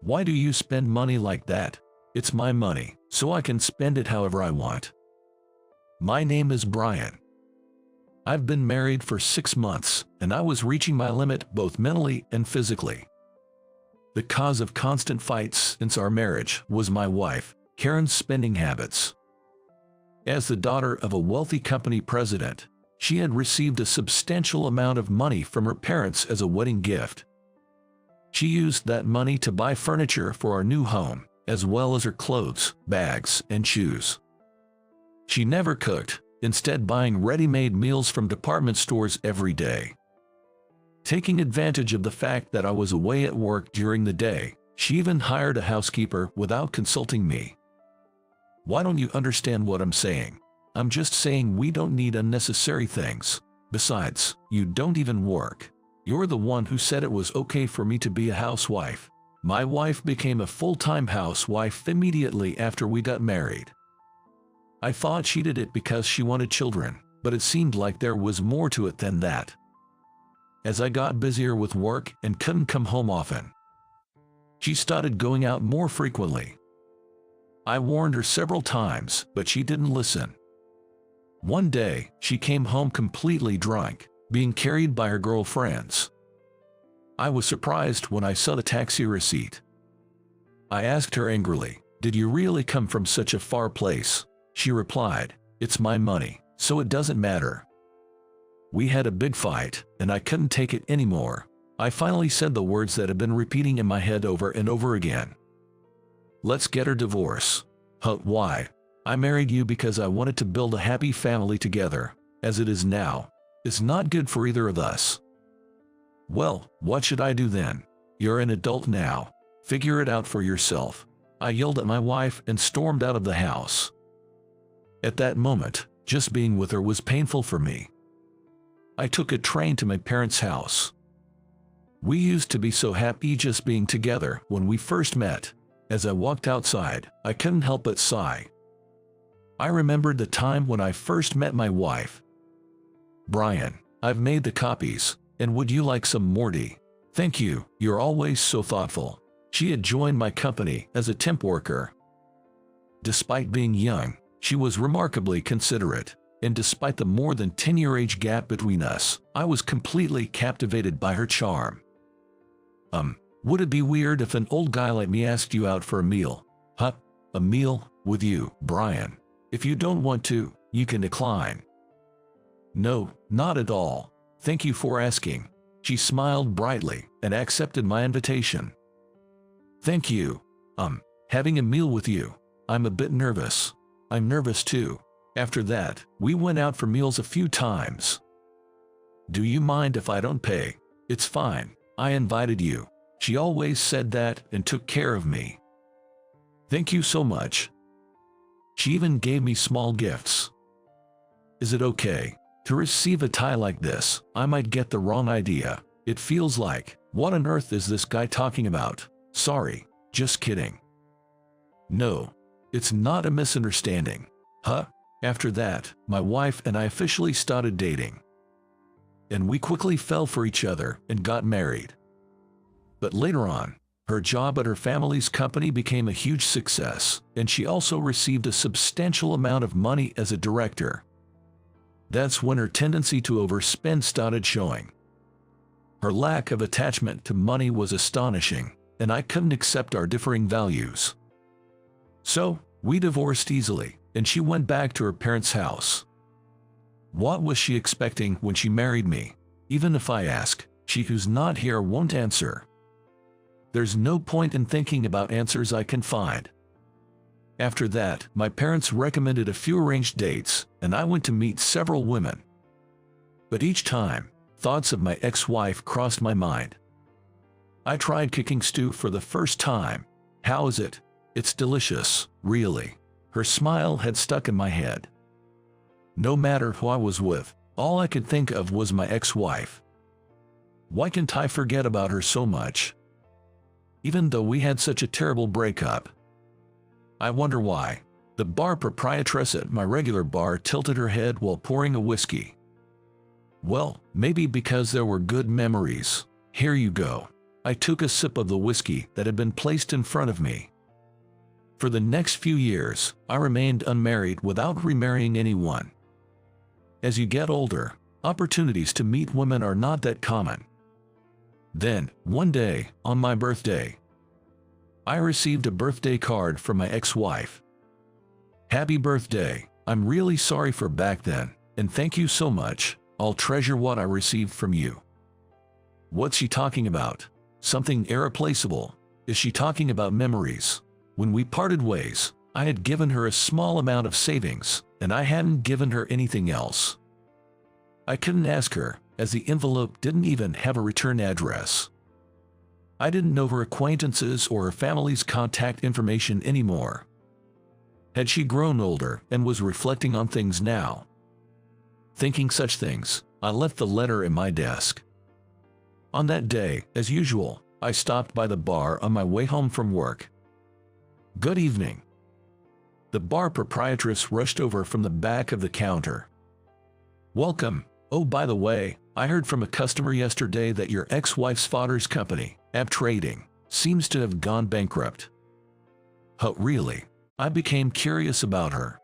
Why do you spend money like that? It's my money, so I can spend it however I want. My name is Brian. I've been married for 6 months, and I was reaching my limit both mentally and physically. The cause of constant fights since our marriage was my wife, Karen's spending habits. As the daughter of a wealthy company president, she had received a substantial amount of money from her parents as a wedding gift. She used that money to buy furniture for our new home, as well as her clothes, bags, and shoes. She never cooked, instead buying ready-made meals from department stores every day. Taking advantage of the fact that I was away at work during the day, she even hired a housekeeper without consulting me. Why don't you understand what I'm saying? I'm just saying we don't need unnecessary things. Besides, you don't even work. You're the one who said it was okay for me to be a housewife. My wife became a full-time housewife immediately after we got married. I thought she did it because she wanted children, but it seemed like there was more to it than that. As I got busier with work and couldn't come home often, she started going out more frequently. I warned her several times, but she didn't listen. One day, she came home completely drunk, being carried by her girlfriends. I was surprised when I saw the taxi receipt. I asked her angrily, "Did you really come from such a far place?" She replied, "It's my money, so it doesn't matter." We had a big fight, and I couldn't take it anymore. I finally said the words that had been repeating in my head over and over again. "Let's get a divorce." Why? I married you because I wanted to build a happy family together. As it is now, it's not good for either of us. Well, what should I do then? You're an adult now. Figure it out for yourself. I yelled at my wife and stormed out of the house. At that moment, just being with her was painful for me. I took a train to my parents' house. We used to be so happy just being together when we first met. As I walked outside, I couldn't help but sigh. I remembered the time when I first met my wife. "Brian, I've made the copies, and would you like some more tea?" "Thank you, you're always so thoughtful." She had joined my company as a temp worker. Despite being young, she was remarkably considerate, and despite the more than 10-year age gap between us, I was completely captivated by her charm. Would it be weird if an old guy like me asked you out for a meal?" A meal with you, Brian. If you don't want to, you can decline." "No, not at all. Thank you for asking." She smiled brightly and accepted my invitation. "Thank you. Having a meal with you. I'm a bit nervous." "I'm nervous too." After that, we went out for meals a few times. "Do you mind if I don't pay?" "It's fine. I invited you." She always said that and took care of me. "Thank you so much." She even gave me small gifts. Is it okay to receive a tie like this? I might get the wrong idea. It feels like, what on earth is this guy talking about? Sorry, just kidding. No, it's not a misunderstanding. After that, my wife and I officially started dating. And we quickly fell for each other and got married. But later on, her job at her family's company became a huge success, and she also received a substantial amount of money as a director. That's when her tendency to overspend started showing. Her lack of attachment to money was astonishing, and I couldn't accept our differing values. So, we divorced easily, and she went back to her parents' house. What was she expecting when she married me? Even if I ask, she who's not here won't answer. There's no point in thinking about answers I can find. After that, my parents recommended a few arranged dates, and I went to meet several women. But each time, thoughts of my ex-wife crossed my mind. I tried cooking stew for the first time. How is it? It's delicious, really. Her smile had stuck in my head. No matter who I was with, all I could think of was my ex-wife. Why can't I forget about her so much? Even though we had such a terrible breakup. I wonder why. The bar proprietress at my regular bar tilted her head while pouring a whiskey. Well, maybe because there were good memories. Here you go. I took a sip of the whiskey that had been placed in front of me. For the next few years, I remained unmarried without remarrying anyone. As you get older, opportunities to meet women are not that common. Then, one day, on my birthday, I received a birthday card from my ex-wife. "Happy birthday, I'm really sorry for back then, and thank you so much, I'll treasure what I received from you." What's she talking about? Something irreplaceable? Is she talking about memories? When we parted ways, I had given her a small amount of savings, and I hadn't given her anything else. I couldn't ask her, as the envelope didn't even have a return address. I didn't know her acquaintances or her family's contact information anymore. Had she grown older and was reflecting on things now? Thinking such things, I left the letter in my desk. On that day, as usual, I stopped by the bar on my way home from work. "Good evening." The bar proprietress rushed over from the back of the counter. "Welcome. Oh, by the way, I heard from a customer yesterday that your ex-wife's father's company, App Trading, seems to have gone bankrupt." "Oh, really?" I became curious about her.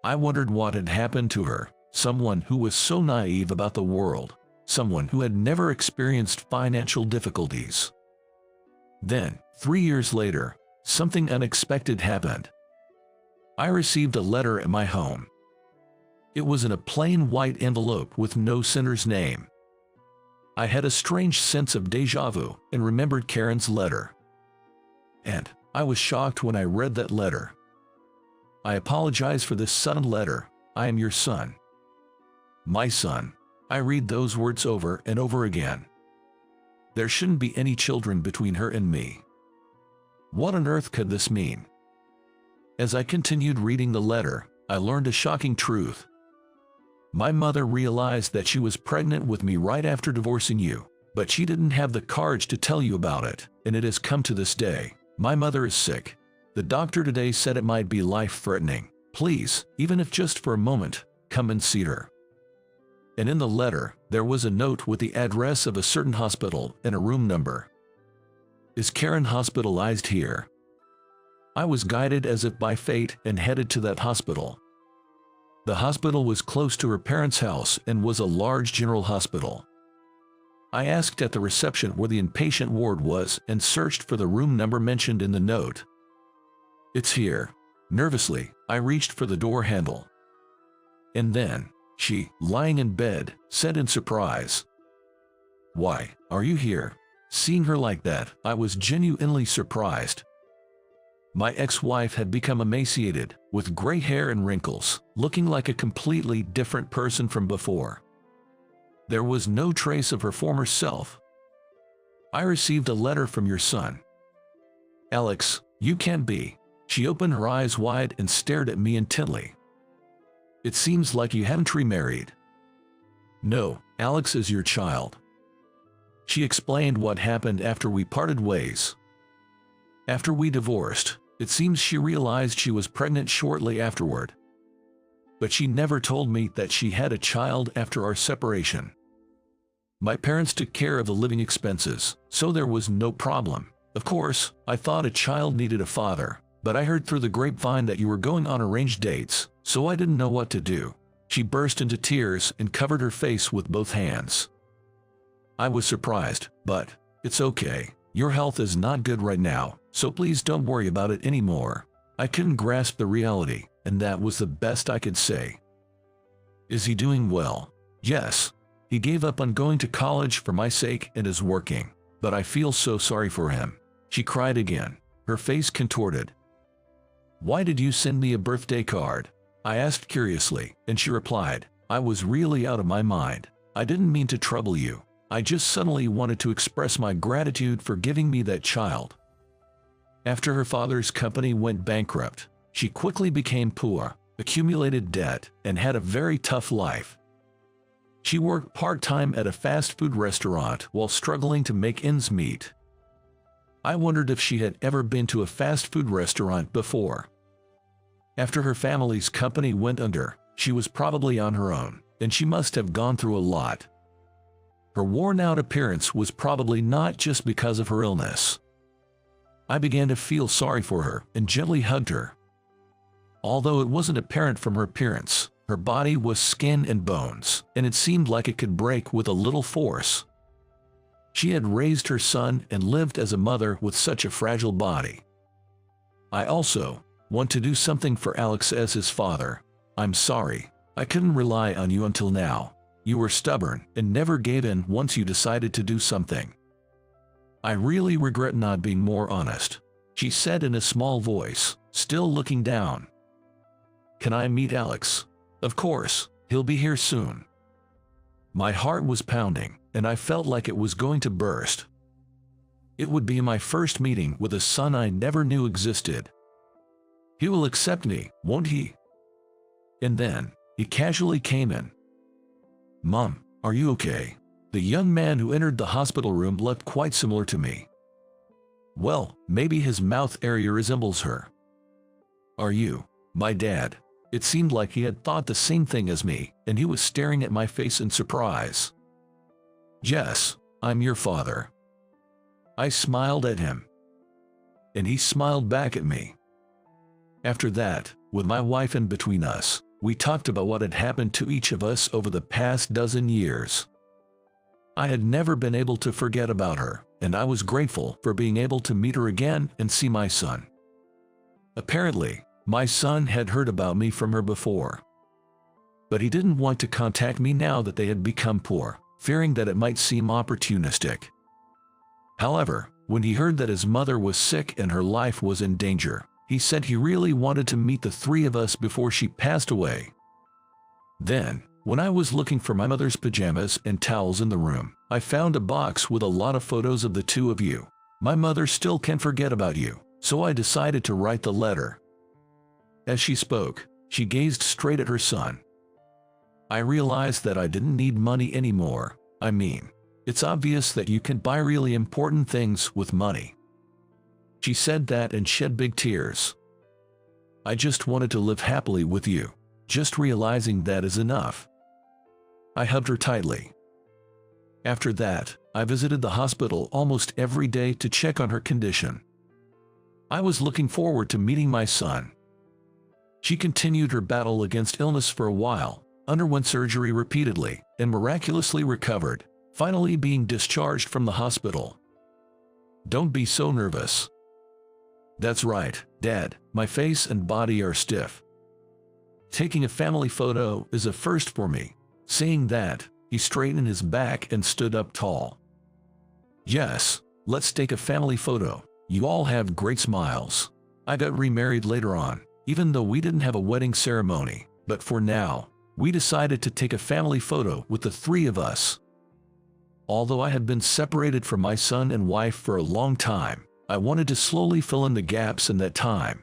I wondered what had happened to her, someone who was so naive about the world, someone who had never experienced financial difficulties. Then, 3 years later, something unexpected happened. I received a letter at my home. It was in a plain white envelope with no sender's name. I had a strange sense of déjà vu and remembered Karen's letter. And I was shocked when I read that letter. "I apologize for this sudden letter. I am your son." My son. I read those words over and over again. There shouldn't be any children between her and me. What on earth could this mean? As I continued reading the letter, I learned a shocking truth. My mother realized that she was pregnant with me right after divorcing you, but she didn't have the courage to tell you about it, and it has come to this day. My mother is sick. The doctor today said it might be life-threatening. Please, even if just for a moment, come and see her. And in the letter, there was a note with the address of a certain hospital and a room number. Is Karen hospitalized here? I was guided as if by fate and headed to that hospital. The hospital was close to her parents' house and was a large general hospital. I asked at the reception where the inpatient ward was and searched for the room number mentioned in the note. It's here. Nervously, I reached for the door handle. And then, she, lying in bed, said in surprise, "Why, are you here?" Seeing her like that, I was genuinely surprised. My ex-wife had become emaciated, with gray hair and wrinkles, looking like a completely different person from before. There was no trace of her former self. "I received a letter from your son." "Alex, you can't be." She opened her eyes wide and stared at me intently. "It seems like you haven't remarried." "No, Alex is your child." She explained what happened after we parted ways. After we divorced, it seems she realized she was pregnant shortly afterward. But she never told me that she had a child after our separation. My parents took care of the living expenses, so there was no problem. Of course, I thought a child needed a father, but I heard through the grapevine that you were going on arranged dates, so I didn't know what to do. She burst into tears and covered her face with both hands. I was surprised, but it's okay. Your health is not good right now, so please don't worry about it anymore. I couldn't grasp the reality, and that was the best I could say. Is he doing well? Yes. He gave up on going to college for my sake and is working, but I feel so sorry for him. She cried again, her face contorted. Why did you send me a birthday card? I asked curiously, and she replied, I was really out of my mind. I didn't mean to trouble you. I just suddenly wanted to express my gratitude for giving me that child. After her father's company went bankrupt, she quickly became poor, accumulated debt, and had a very tough life. She worked part-time at a fast food restaurant while struggling to make ends meet. I wondered if she had ever been to a fast food restaurant before. After her family's company went under, she was probably on her own, and she must have gone through a lot. Her worn-out appearance was probably not just because of her illness. I began to feel sorry for her and gently hugged her. Although it wasn't apparent from her appearance, her body was skin and bones, and it seemed like it could break with a little force. She had raised her son and lived as a mother with such a fragile body. I also want to do something for Alex as his father. I'm sorry. I couldn't rely on you until now. You were stubborn and never gave in once you decided to do something. I really regret not being more honest, she said in a small voice, still looking down. Can I meet Alex? Of course, he'll be here soon. My heart was pounding, and I felt like it was going to burst. It would be my first meeting with a son I never knew existed. He will accept me, won't he? And then, he casually came in. Mom, are you okay? The young man who entered the hospital room looked quite similar to me. Well, maybe his mouth area resembles her. Are you my dad? It seemed like he had thought the same thing as me, and he was staring at my face in surprise. Yes, I'm your father. I smiled at him, and he smiled back at me. After that, with my wife in between us, we talked about what had happened to each of us over the past dozen years. I had never been able to forget about her, and I was grateful for being able to meet her again and see my son. Apparently, my son had heard about me from her before. But he didn't want to contact me now that they had become poor, fearing that it might seem opportunistic. However, when he heard that his mother was sick and her life was in danger, he said he really wanted to meet the three of us before she passed away. Then, when I was looking for my mother's pajamas and towels in the room, I found a box with a lot of photos of the two of you. My mother still can't forget about you, so I decided to write the letter. As she spoke, she gazed straight at her son. I realized that I didn't need money anymore. I mean, it's obvious that you can buy really important things with money. She said that and shed big tears. I just wanted to live happily with you. Just realizing that is enough. I hugged her tightly. After that, I visited the hospital almost every day to check on her condition. I was looking forward to meeting my son. She continued her battle against illness for a while, underwent surgery repeatedly, and miraculously recovered, finally being discharged from the hospital. Don't be so nervous. That's right, Dad, my face and body are stiff. Taking a family photo is a first for me. Saying that, he straightened his back and stood up tall. Yes, let's take a family photo. You all have great smiles. I got remarried later on, even though we didn't have a wedding ceremony, but for now, we decided to take a family photo with the three of us. Although I had been separated from my son and wife for a long time, I wanted to slowly fill in the gaps in that time,